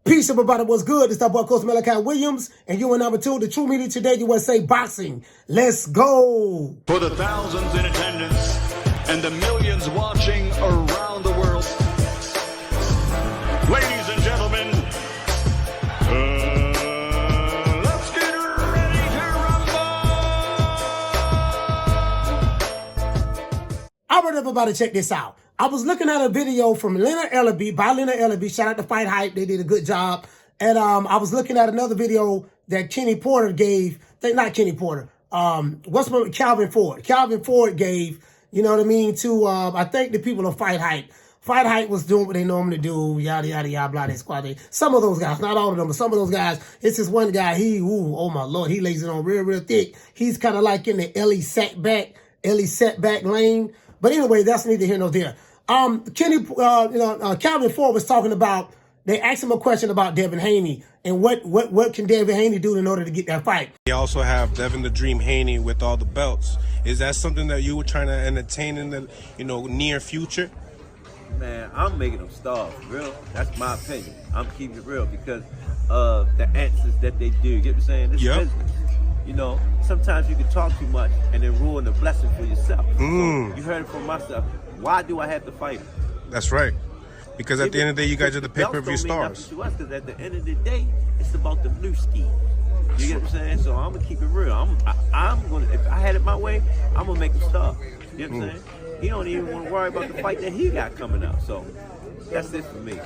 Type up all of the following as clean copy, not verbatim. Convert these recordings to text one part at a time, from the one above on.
Peace, everybody. What's good? It's that boy, Coach Malachi Williams, and you are number 2, the True Media Today USA Boxing. Let's go. For the thousands in attendance and the millions watching around the world, ladies and gentlemen, let's get ready to rumble. All right, everybody, check this out. I was looking at a video from Leonard Ellaby, by Leonard Ellaby. Shout out to Fight Hype. They did a good job. And I was looking at another video that Kenny Porter gave. Not Kenny Porter. Calvin Ford. Calvin Ford gave, you know what I mean, to, I think the people of Fight Hype. Fight Hype was doing what they normally do, yada, yada, yada, blah, they squad. Some of those guys, not all of them, but some of those guys, it's this one guy, oh my Lord, he lays it on real thick. He's kind of like in the Ellie setback lane. But anyway, that's neither here nor there. Calvin Ford was talking about, they asked him a question about Devin Haney and what can Devin Haney do in order to get that fight. You also have Devin the Dream Haney with all the belts. Is that something that you were trying to entertain in the near future? Man, I'm making them starve, real. That's my opinion. I'm keeping it real because of the answers that they do. You get what I'm saying? This is business. You know, sometimes you can talk too much and then ruin the blessing for yourself. So you heard it from myself. Why do I have to fight him? That's right. Because at the end of the day, you guys are the pay-per-view stars. Because at the end of the day, it's about the blue ski. You get what I'm saying? So I'm gonna keep it real. I'm gonna, if I had it my way, I'm gonna make him stop. You know what I'm saying? He don't even want to worry about the fight that he got coming up. So that's it for me.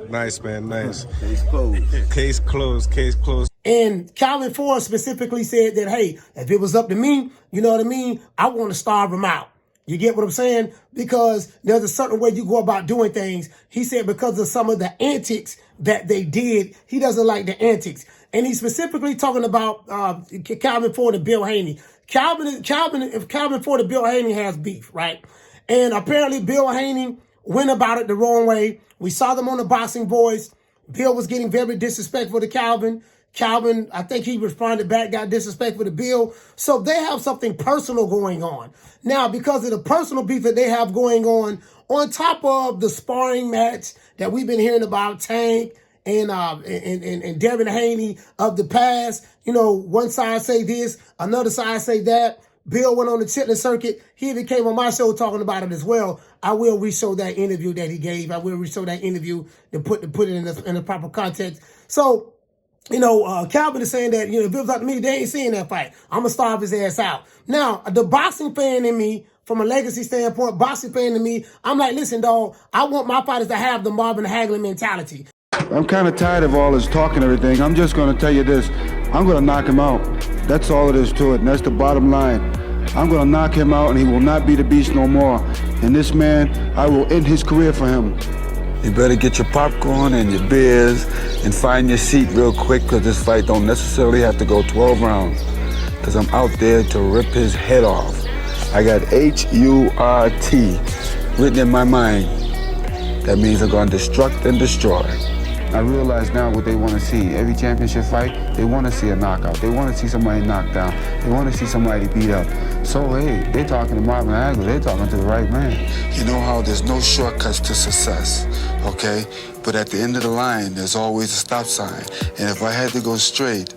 Nice, man. Nice. Case closed. Case closed. Case closed. And Calvin Ford specifically said that, hey, if it was up to me, you know what I mean, I want to starve him out. You get what I'm saying? Because there's a certain way you go about doing things. He said because of some of the antics that they did, he doesn't like the antics. And he's specifically talking about Calvin Ford and Bill Haney. Calvin Ford and Bill Haney has beef, right? And apparently Bill Haney went about it the wrong way. We saw them on the Boxing Boys. Bill was getting very disrespectful to Calvin. Calvin, I think he responded back, got disrespectful to Bill. So they have something personal going on. Now, because of the personal beef that they have going on top of the sparring match that we've been hearing about, Tank and Devin Haney of the past, you know, one side say this, another side say that. Bill went on the Chitlin circuit. He even came on my show talking about it as well. I will re-show that interview that he gave. I will re-show that interview and put it in the proper context. So, you know, Calvin is saying that, you know, if it was up to me, they ain't seeing that fight. I'm going to starve his ass out. Now, the boxing fan in me, from a legacy standpoint, boxing fan in me, I'm like, listen, dog, I want my fighters to have the Marvin Hagler mentality. I'm kind of tired of all this talking and everything. I'm just going to tell you this. I'm going to knock him out. That's all it is to it, and that's the bottom line. I'm going to knock him out, and he will not be the beast no more. And this man, I will end his career for him. You better get your popcorn and your beers and find your seat real quick, because this fight don't necessarily have to go 12 rounds, because I'm out there to rip his head off. I got H-U-R-T written in my mind. That means I'm going to destruct and destroy. I realize now what they want to see. Every championship fight, they want to see a knockout. They want to see somebody knocked down. They want to see somebody beat up. So, hey, they're talking to Marvin Hagler. They're talking to the right man. You know how there's no shortcuts to success, okay? But at the end of the line, there's always a stop sign. And if I had to go straight,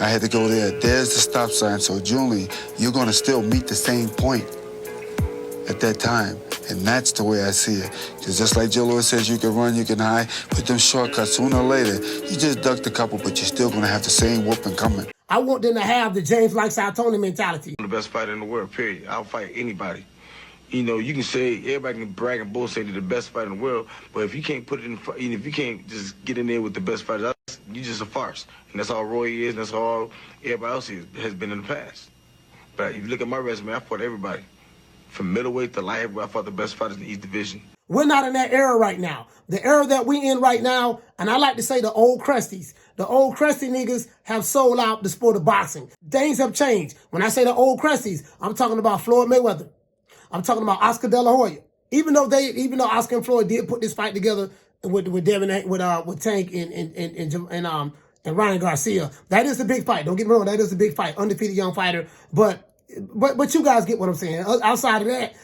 I had to go there. There's the stop sign. So, Julie, you're going to still meet the same point at that time. And that's the way I see it. Because just like Joe Louis says, you can run, you can hide, but them shortcuts, sooner or later, you just ducked a couple, but you're still going to have the same whooping coming. I want them to have the James Lights Out Toney mentality. I'm the best fighter in the world, period. I'll fight anybody. You know, you can say, everybody can brag and boast, say they're the best fighter in the world, but if you can't put it in, if you can't just get in there with the best fighters, you're just a farce. And that's all Roy is, and that's all everybody else has been in the past. But if you look at my resume, I fought everybody. From middleweight to light heavyweight, I fought the best fighters in the East Division. We're not in that era right now. The era that we in right now, and I like to say the old crusties. The old crusty niggas have sold out the sport of boxing. Things have changed. When I say the old crusties, I'm talking about Floyd Mayweather. I'm talking about Oscar De La Hoya. Even though Oscar and Floyd did put this fight together with Devin, with Tank and Ryan Garcia, that is the big fight. Don't get me wrong, that is the big fight. Undefeated young fighter, but but you guys get what I'm saying. Outside of that,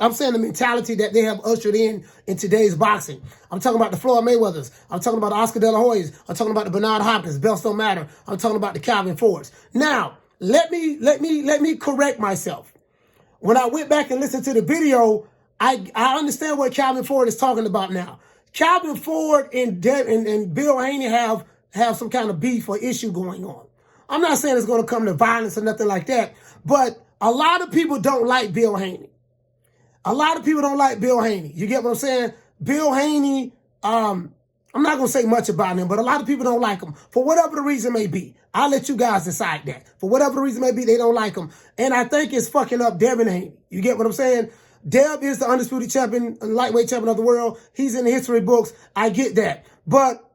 I'm saying the mentality that they have ushered in today's boxing. I'm talking about the Floyd Mayweathers. I'm talking about the Oscar De La Hoyas. I'm talking about the Bernard Hopkins. Belts don't matter. I'm talking about the Calvin Fords. Now, let me correct myself. When I went back and listened to the video, I understand what Calvin Ford is talking about now. Calvin Ford and Bill Haney have some kind of beef or issue going on. I'm not saying it's going to come to violence or nothing like that, but a lot of people don't like Bill Haney. A lot of people don't like Bill Haney. You get what I'm saying? Bill Haney, I'm not going to say much about him, but a lot of people don't like him for whatever the reason may be. I'll let you guys decide that. For whatever the reason may be, they don't like him. And I think it's fucking up Devin Haney. You get what I'm saying? Deb is the undisputed champion, lightweight champion of the world. He's in the history books. I get that. But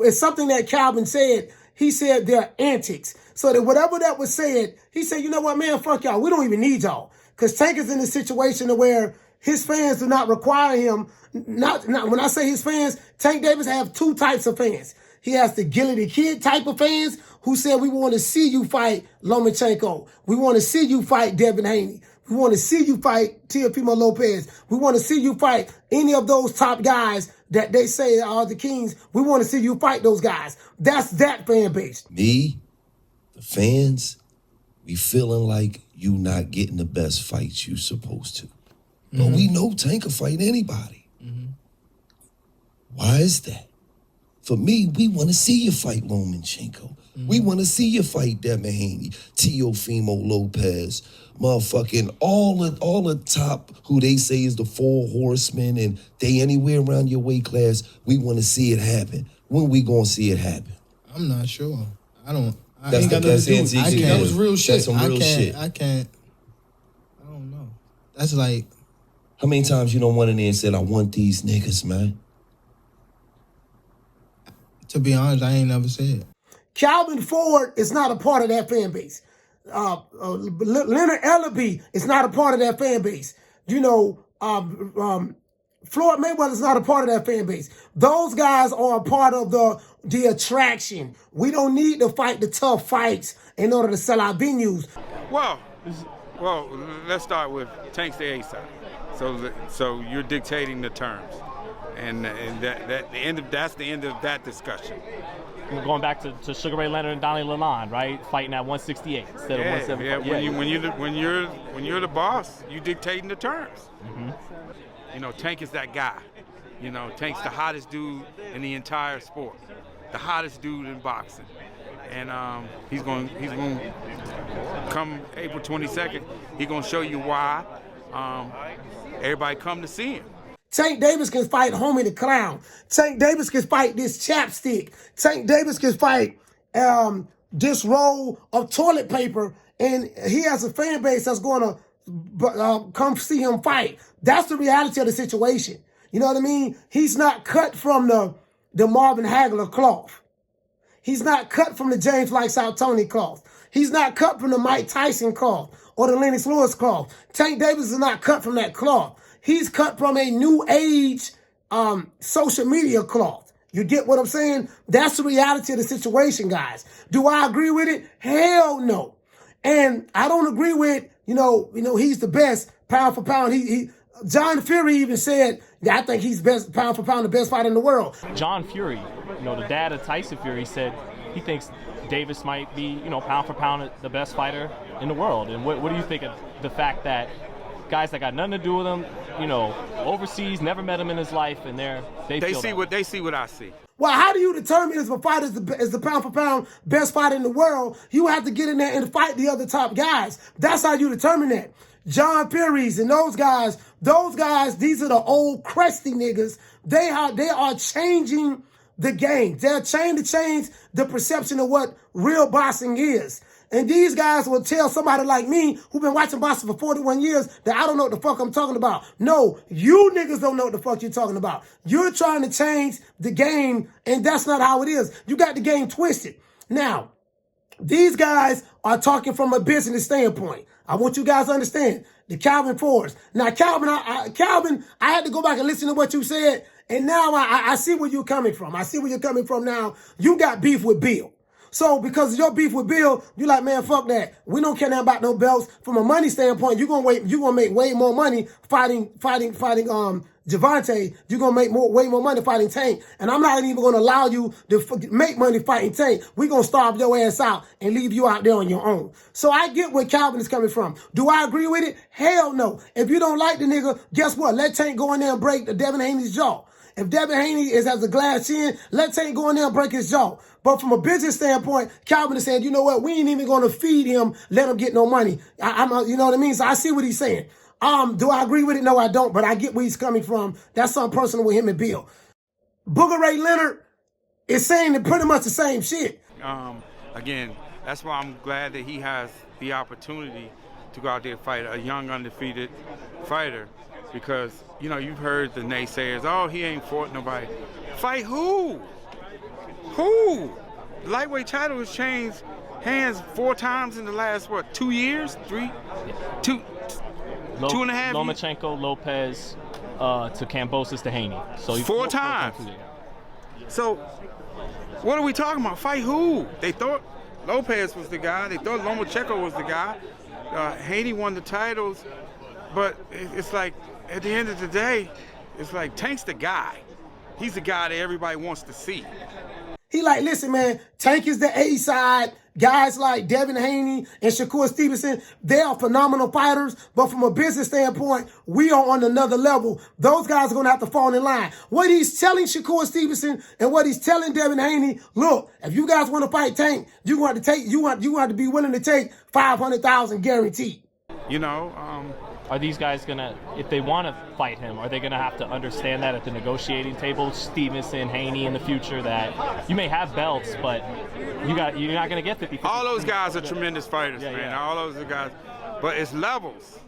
it's something that Calvin said. He said they're antics. So that whatever that was said, he said, you know what, man, fuck y'all. We don't even need y'all. Because Tank is in a situation where his fans do not require him. Not when I say his fans, Tank Davis have two types of fans. He has the Gilly the Kid type of fans who said, we want to see you fight Lomachenko. We want to see you fight Devin Haney. We want to see you fight Teofimo Lopez. We want to see you fight any of those top guys that they say are the kings. We want to see you fight those guys. That's that fan base. Me, the fans, we feeling like you not getting the best fights you supposed to. But we know Tank can fight anybody. Why is that? For me, we want to see you fight Lomachenko. We want to see you fight Devin Haney, Teofimo Lopez, motherfucking all the top who they say is the 4 horsemen and they anywhere around your weight class. We want to see it happen. When we gonna see it happen? I'm not sure. I ain't got that's nothing to do. that was real shit. That's some real shit. I don't know. That's like, how many times you don't went in there and said, I want these niggas, man? to be honest, I ain't never said. Calvin Ford is not a part of that fan base. Leonard Ellaby is not a part of that fan base. You know, Floyd Mayweather is not a part of that fan base. Those guys are a part of the attraction. We don't need to fight the tough fights in order to sell our venues. Well, let's start with Tank's the A side. So you're dictating the terms, and that's the end of that discussion. We're going back to Sugar Ray Leonard and Donnie Lalonde, right? Fighting at 168 instead of 175. When you're the boss, you dictating the terms. Mm-hmm. You know, Tank is that guy. You know, Tank's the hottest dude in the entire sport, the hottest dude in boxing, and he's going to come April 22nd. He's going to show you why. Everybody come to see him. Tank Davis can fight Homie the Clown. Tank Davis can fight this chapstick. Tank Davis can fight this roll of toilet paper, and he has a fan base that's going to come see him fight. That's the reality of the situation. You know what I mean? He's not cut from the Marvin Hagler cloth. He's not cut from the James Lights Out Toney cloth. He's not cut from the Mike Tyson cloth or the Lennox Lewis cloth. Tank Davis is not cut from that cloth. He's cut from a new age social media cloth. You get what I'm saying? That's the reality of the situation, guys. Do I agree with it? Hell no. And I don't agree with, you know, he's the best pound for pound. John Fury even said, I think he's best pound for pound, the best fighter in the world. John Fury, the dad of Tyson Fury, said he thinks Davis might be, pound for pound the best fighter in the world. And what do you think of the fact that guys that got nothing to do with him, overseas, never met him in his life, and they see what I see. Well, how do you determine if a fighter is the pound for pound best fighter in the world? You have to get in there and fight the other top guys. That's how you determine that. John Fury's and those guys, these are the old crusty niggas. They are changing the game. They're trying to change the perception of what real boxing is. And these guys will tell somebody like me, who've been watching boxing for 41 years, that I don't know what the fuck I'm talking about. No, you niggas don't know what the fuck you're talking about. You're trying to change the game, and that's not how it is. You got the game twisted. Now, these guys are talking from a business standpoint. I want you guys to understand the Calvin Fords. Now, Calvin, I had to go back and listen to what you said, and now I see where you're coming from. I see where you're coming from now. You got beef with Bill. So because of your beef with Bill, you like, man, fuck that. We don't care nothing about no belts. From a money standpoint, you're gonna make way more money fighting Gervonta. You're gonna make way more money fighting Tank. And I'm not even gonna allow you to make money fighting Tank. We're gonna starve your ass out and leave you out there on your own. So I get where Calvin is coming from. Do I agree with it? Hell no. If you don't like the nigga, guess what? Let Tank go in there and break the Devin Haney's jaw. If Devin Haney has a glass chin, let Tank go in there and break his jaw. But from a business standpoint, Calvin is saying, you know what? We ain't even going to feed him, let him get no money. You know what I mean? So I see what he's saying. Do I agree with it? No, I don't. But I get where he's coming from. That's something personal with him and Bill. Booger Ray Leonard is saying pretty much the same shit. Again, that's why I'm glad that he has the opportunity to go out there and fight a young, undefeated fighter. Because, you know, you've heard the naysayers, oh, he ain't fought nobody. Fight who? Who? The lightweight title has changed hands 4 times in the last, 2 years? 3? 2 and a half? Lomachenko, Lopez, to Kambosos to Haney. So 4 times. So, what are we talking about? Fight who? They thought Lopez was the guy. They thought Lomachenko was the guy. Haney won the titles. But it's like, at the end of the day, it's like Tank's the guy. He's the guy that everybody wants to see. He like, listen, man, Tank is the A side. Guys like Devin Haney and Shakur Stevenson, they are phenomenal fighters. But from a business standpoint, we are on another level. Those guys are going to have to fall in line. What he's telling Shakur Stevenson and what he's telling Devin Haney, look, if you guys want to fight Tank, you want to be willing to take $500,000 guaranteed. You know, are these guys gonna, if they want to fight him, are they gonna have to understand that at the negotiating table, Stevenson, Haney in the future, that you may have belts, but you're not gonna get 50-50. All those guys are tremendous fighters, man. Yeah. All those guys, but it's levels.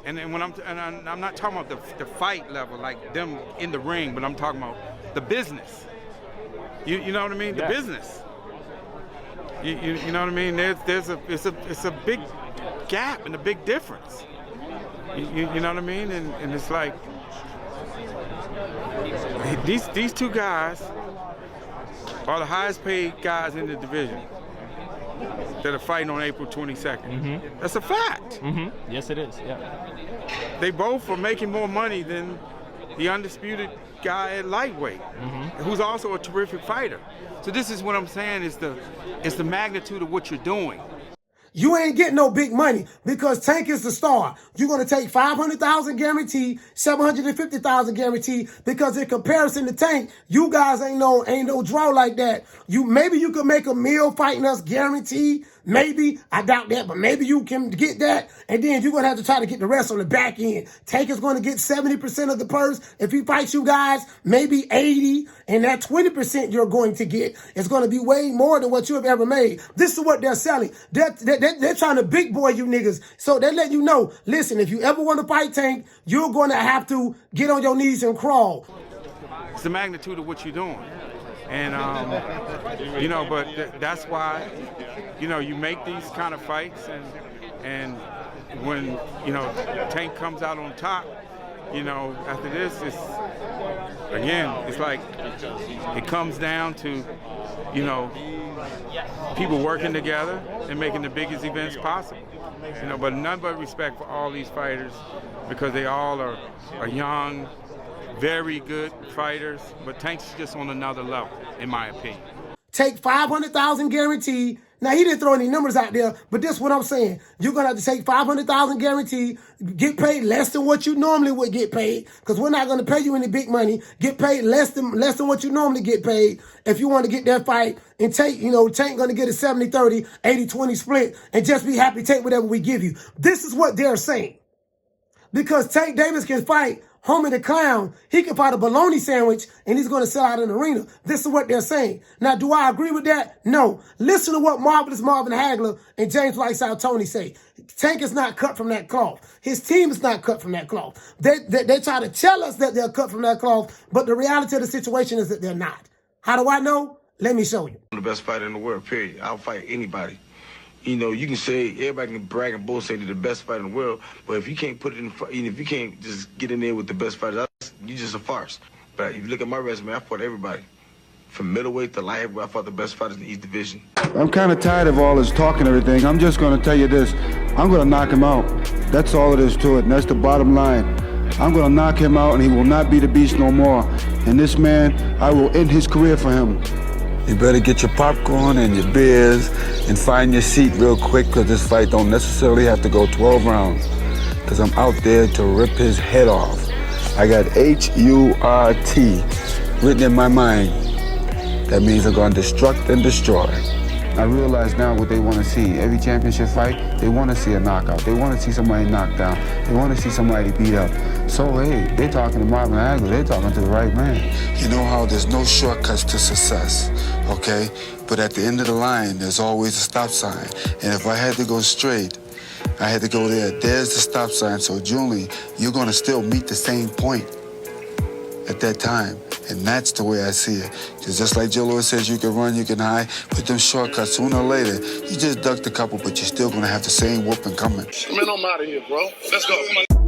And when I'm not talking about the fight level, like them in the ring, but I'm talking about the business. You know what I mean? The business. You know what I mean? It's a big gap and a big difference. You know what I mean? And it's like these 2 guys are the highest paid guys in the division that are fighting on April 22nd. Mm-hmm. That's a fact. Mm-hmm. Yes, it is. Yeah. They both are making more money than the undisputed guy at lightweight, who's also a terrific fighter. So this is what I'm saying is the magnitude of what you're doing. You ain't getting no big money because Tank is the star. You're going to take $500,000 guaranteed, $750,000 guaranteed, because in comparison to Tank, you guys ain't no draw like that. Maybe you could make a meal fighting us guaranteed. Maybe, I doubt that, but maybe you can get that, and then you're going to have to try to get the rest on the back end. Tank is going to get 70% of the purse. If he fights you guys, maybe 80, and that 20% you're going to get is going to be way more than what you have ever made. This is what they're selling. They're trying to big boy you niggas. So they let you know, listen, if you ever want to fight Tank, you're going to have to get on your knees and crawl. It's the magnitude of what you're doing. And, you know, but that's why, you know, you make these kind of fights and when, you know, Tank comes out on top, you know, after this, it's like it comes down to, you know, people working together and making the biggest events possible. You know, but none but respect for all these fighters because they all are young, very good fighters, but Tank's just on another level, in my opinion. Take $500,000 guaranteed. Now, he didn't throw any numbers out there, but this is what I'm saying. You're going to have to take $500,000 guaranteed, get paid less than what you normally would get paid, because we're not going to pay you any big money. Get paid less than what you normally get paid if you want to get that fight. And Tank going to get a 70-30, 80-20 split, and just be happy to take whatever we give you. This is what they're saying. Because Tank Davis can fight Homie the Clown, he can fight a bologna sandwich and he's going to sell out an arena. This is what they're saying. Now, do I agree with that? No. Listen to what Marvelous Marvin Hagler and James Lights Out Toney say. Tank is not cut from that cloth. His team is not cut from that cloth. They try to tell us that they're cut from that cloth, but the reality of the situation is that they're not. How do I know? Let me show you. I'm the best fighter in the world, period. I'll fight anybody. You know, you can say, everybody can brag and boast, say they're the best fighter in the world, but if you can't put it in, if you can't just get in there with the best fighters, you're just a farce. But if you look at my resume, I fought everybody. from middleweight to light heavyweight, I fought the best fighters in the East Division. I'm kind of tired of all this talking and everything. I'm just going to tell you this. I'm going to knock him out. That's all it is to it, and that's the bottom line. I'm going to knock him out, and he will not be the beast no more. And this man, I will end his career for him. You better get your popcorn and your beers and find your seat real quick, because this fight don't necessarily have to go 12 rounds, because I'm out there to rip his head off. I got H-U-R-T written in my mind. That means I'm going to destruct and destroy. I realize now what they want to see. Every championship fight, they want to see a knockout. They want to see somebody knocked down. They want to see somebody beat up. So, hey, they're talking to Marvin Hagler. They're talking to the right man. You know how there's no shortcuts to success, okay? But at the end of the line, there's always a stop sign. And if I had to go straight, I had to go there. There's the stop sign. So, Julie, you're going to still meet the same point at that time. And that's the way I see it. Because just like Joe Louis says, you can run, you can hide, but them shortcuts, sooner or later, you just ducked a couple, but you're still going to have the same whooping coming. Man, I'm out of here, bro. Let's go.